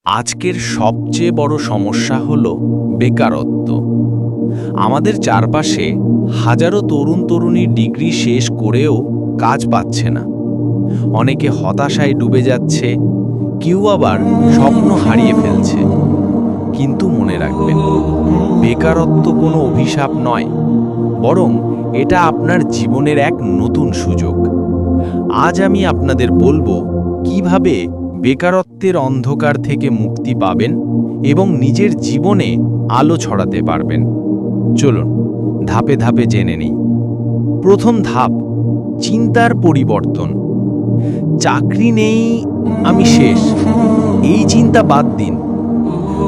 আজকের সবচেয়ে বড় সমস্যা হলো বেকারত্ব। আমাদের চারপাশে হাজারো তরুণ-তরুণী ডিগ্রি শেষ করেও কাজ পাচ্ছে না। অনেকে হতাশায় ডুবে যাচ্ছে, কেউ আবার স্বপ্ন হারিয়ে ফেলছে। কিন্তু মনে রাখবেন, বেকারত্ব কোনো অভিশাপ নয়, বরং এটা আপনার জীবনের এক নতুন সুযোগ। আজ আমি আপনাদের বলবো কিভাবে বেকারত্বের অন্ধকার থেকে মুক্তি পাবেন এবং নিজের জীবনে আলো ছড়াতে পারবেন। চলুন ধাপে ধাপে জেনে নিই। প্রথম ধাপ, চিন্তার পরিবর্তন। চাকরি নেই, আমি শেষ, এই চিন্তা বাদ দিন।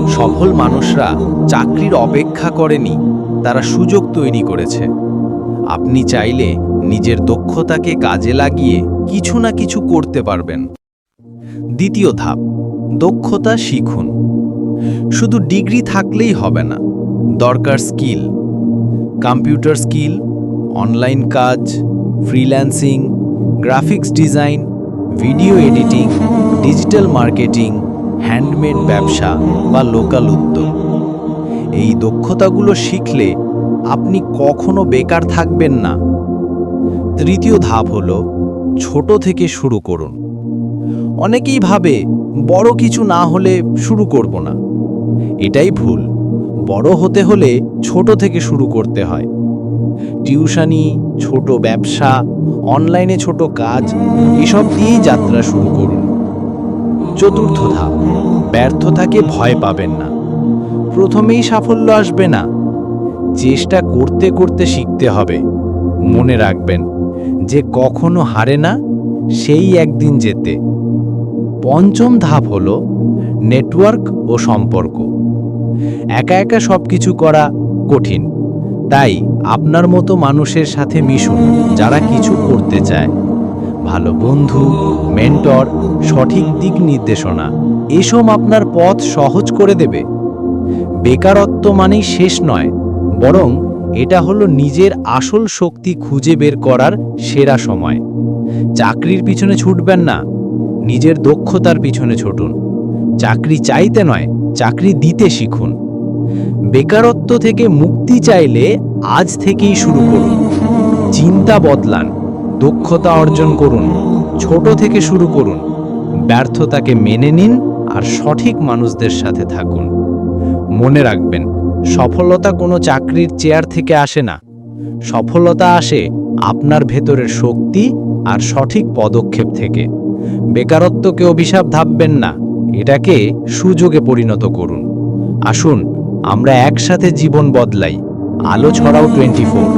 সফল মানুষরা চাকরির অপেক্ষা করেনি, তারা সুযোগ তৈরি করেছে। আপনি চাইলে নিজের দক্ষতাকে কাজে লাগিয়ে কিছু না কিছু করতে পারবেন। দ্বিতীয় ধাপ, দক্ষতা শিখুন। শুধু ডিগ্রি থাকলেই হবে না, দরকার স্কিল। কম্পিউটার স্কিল, অনলাইন কাজ, freelancing, graphics design, video editing, digital marketing, handmade ব্যবসা বা লোকাল উদ্যোগ। এই দক্ষতাগুলো শিখলে আপনি কখনো বেকার থাকবেন না। তৃতীয় ধাপ হলো ছোট থেকে শুরু করুন। অনেকেই ভাবে বড় কিছু না হলে শুরু করব না। এটাই ভুল। বড় হতে হলে ছোট থেকে শুরু করতে হয়। টিউশনি, ছোট ব্যবসা, অনলাইনে ছোট কাজ, এসব দিয়েই যাত্রা শুরু করুন। চতুর্থ ধাপ, ব্যর্থতাকে ভয় পাবেন না। প্রথমেই সাফল্য আসবে না, চেষ্টা করতে করতে শিখতে হবে। মনে রাখবেন, যে কখনো হারে না সেই একদিন জেতে। পঞ্চম ধাপ হলো নেটওয়ার্ক ও সম্পর্ক। একা একা সবকিছু করা কঠিন, তাই আপনার মতো মানুষের সাথে মিশুন যারা কিছু করতে চায়। ভালো বন্ধু, মেন্টর, সঠিক দিক নির্দেশনা, এসব আপনার পথ সহজ করে দেবে। বেকারত্ব মানেই শেষ নয়, বরং এটা হলো নিজের আসল শক্তি খুঁজে বের করার সেরা সময়। চাকরির পিছনে ছুটবেন না, নিজের দক্ষতার পিছনে ছুটুন। চাকরি চাইতে নয়, চাকরি দিতে শিখুন। বেকারত্ব থেকে মুক্তি চাইলে আজ থেকেই শুরু করুন। চিন্তা বদলান, দক্ষতা অর্জন করুন, ছোট থেকে শুরু করুন। ব্যর্থতাকে মেনে নিন আর সঠিক মানুষদের সাথে থাকুন। মনে রাখবেন, সফলতা কোনো চাকরির চেয়ার থেকে আসে না। সফলতা আসে আপনার ভেতরের শক্তি আর সঠিক পদক্ষেপ থেকে। বেকারত্বকে অভিশাপ ভাববেন না, এটাকে সুযোগে পরিণত করুন। আসুন আমরা একসাথে জীবন বদলাই। আলো ছড়াও 24।